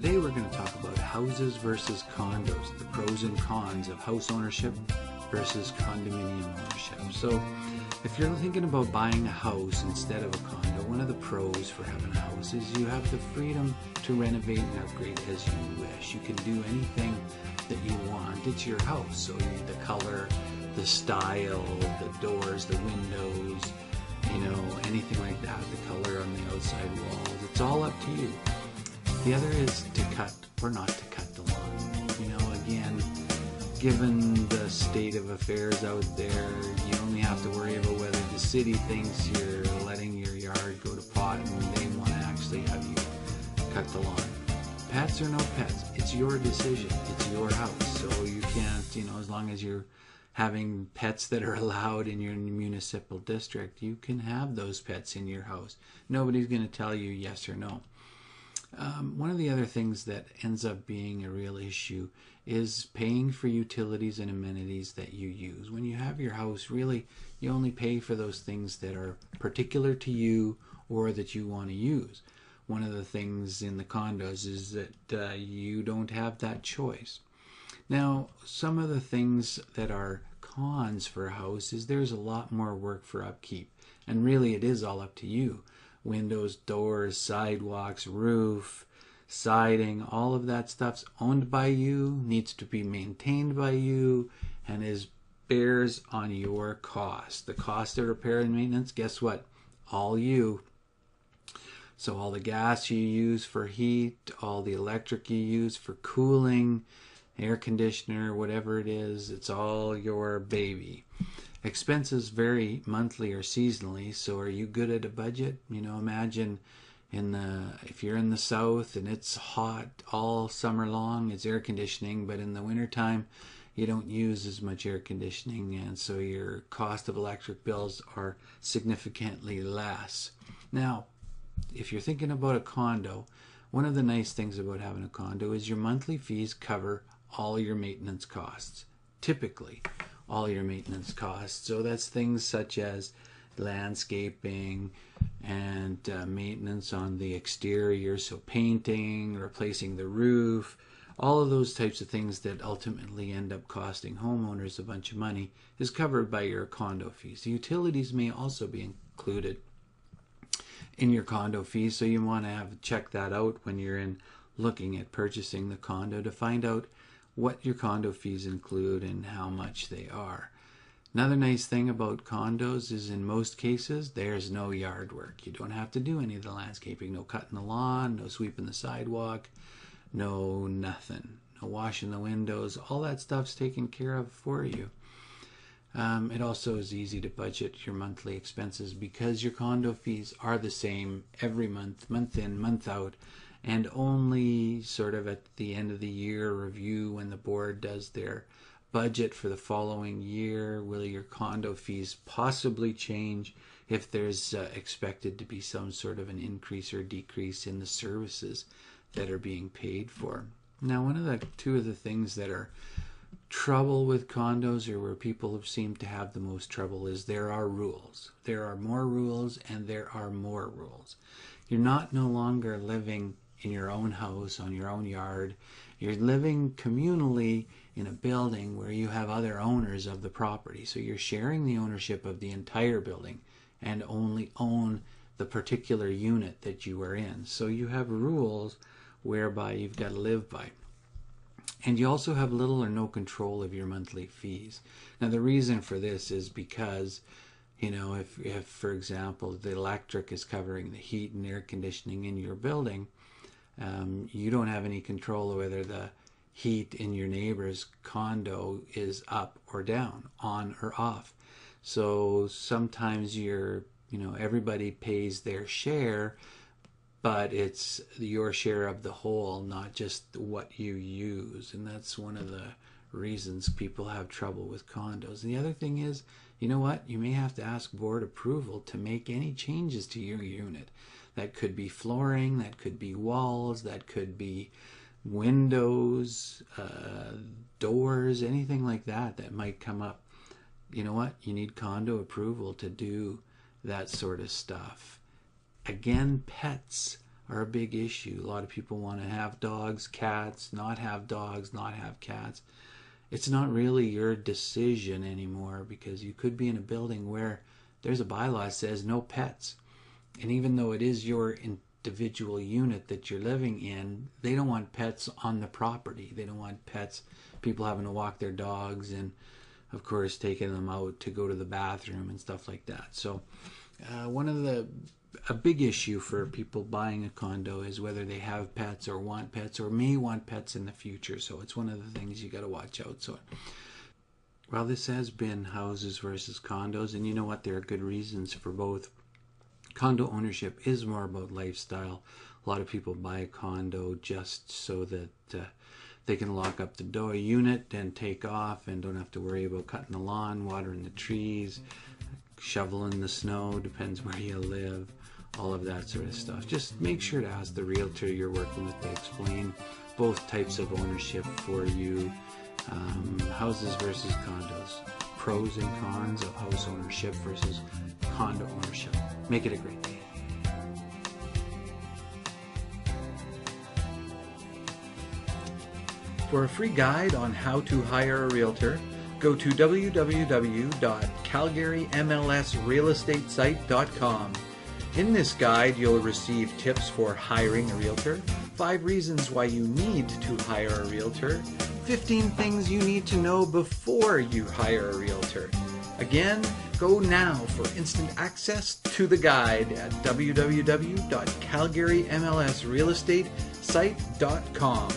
Today we're going to talk about houses versus condos, the pros and cons of house ownership versus condominium ownership. So if you're thinking about buying a house instead of a condo, one of the pros for having a house is you have the freedom to renovate and upgrade as you wish. You can do anything that you want. It's your house, so you need the color, the style, the doors, the windows, anything like that, the color on the outside walls. It's all up to you. The other is to cut or not to cut the lawn. Again, given the state of affairs out there, you only have to worry about whether the city thinks you're letting your yard go to pot and they want to actually have you cut the lawn. Pets or no pets, it's your decision. It's your house. So you can't, as long as you're having pets that are allowed in your municipal district, you can have those pets in your house. Nobody's going to tell you yes or no. One of the other things that ends up being a real issue is paying for utilities and amenities that you use. When you have your house, really, you only pay for those things that are particular to you or that you want to use. One of the things in the condos is that you don't have that choice. Now, some of the things that are cons for a house is there's a lot more work for upkeep, and really it is all up to you. Windows, doors, sidewalks, roof, siding, all of that stuff's owned by you, needs to be maintained by you, and bears on your cost. The cost of repair and maintenance, guess what? All you. So all the gas you use for heat, all the electric you use for cooling, air conditioner, whatever it is, it's all your baby. Expenses vary monthly or seasonally, so are you good at a budget? Imagine if you're in the south and it's hot all summer long, it's air conditioning, but in the wintertime you don't use as much air conditioning, and so your cost of electric bills are significantly less. Now, if you're thinking about a condo, one of the nice things about having a condo is your monthly fees cover all your maintenance costs, typically all your maintenance costs. So that's things such as landscaping and maintenance on the exterior, so painting, replacing the roof, all of those types of things that ultimately end up costing homeowners a bunch of money is covered by your condo fees. The utilities may also be included in your condo fees, so you want to check that out when you're looking at purchasing the condo to find out what your condo fees include and how much they are. Another nice thing about condos is in most cases there's no yard work. You don't have to do any of the landscaping, no cutting the lawn, no sweeping the sidewalk, no nothing, no washing the windows. All that stuff's taken care of for you. It also is easy to budget your monthly expenses because your condo fees are the same every month, month in, month out, and only sort of at the end of the year review when the board does their budget for the following year will your condo fees possibly change if there's expected to be some sort of an increase or decrease in the services that are being paid for. Now, two of the things that are trouble with condos, or where people have seemed to have the most trouble, is there are rules. There are more rules and there are more rules. You're no longer living in your own house, on your own yard. You're living communally in a building where you have other owners of the property. So you're sharing the ownership of the entire building and only own the particular unit that you are in. So you have rules whereby you've got to live by. And you also have little or no control of your monthly fees. Now the reason for this is because if for example the electric is covering the heat and air conditioning in your building, you don't have any control of whether the heat in your neighbor's condo is up or down, on or off. So sometimes everybody pays their share, but it's your share of the whole, not just what you use. And that's one of the reasons people have trouble with condos. And the other thing is, you may have to ask board approval to make any changes to your unit. That could be flooring, that could be walls, that could be windows, doors, anything like that might come up. You need condo approval to do that sort of stuff. Again, pets are a big issue. A lot of people want to have dogs, cats, not have dogs, not have cats. It's not really your decision anymore, because you could be in a building where there's a bylaw that says no pets. And even though it is your individual unit that you're living in, they don't want pets on the property. They don't want pets, people having to walk their dogs, and of course taking them out to go to the bathroom and stuff like that. So a big issue for people buying a condo is whether they have pets or want pets or may want pets in the future. So it's one of the things you got to watch out. So, well, this has been houses versus condos, and you know what? There are good reasons for both. Condo ownership is more about lifestyle. A lot of people buy a condo just so that they can lock up the door unit and take off and don't have to worry about cutting the lawn, watering the trees, shoveling the snow, depends where you live, all of that sort of stuff. Just make sure to ask the realtor you're working with to explain both types of ownership for you. Houses versus condos, pros and cons of house ownership versus condo ownership. Make it a great day. For a free guide on how to hire a realtor, go to www.calgarymlsrealestatesite.com. In this guide, you'll receive tips for hiring a realtor, 5 reasons why you need to hire a realtor, 15 things you need to know before you hire a realtor. Again, go now for instant access to the guide at www.calgarymlsrealestatesite.com.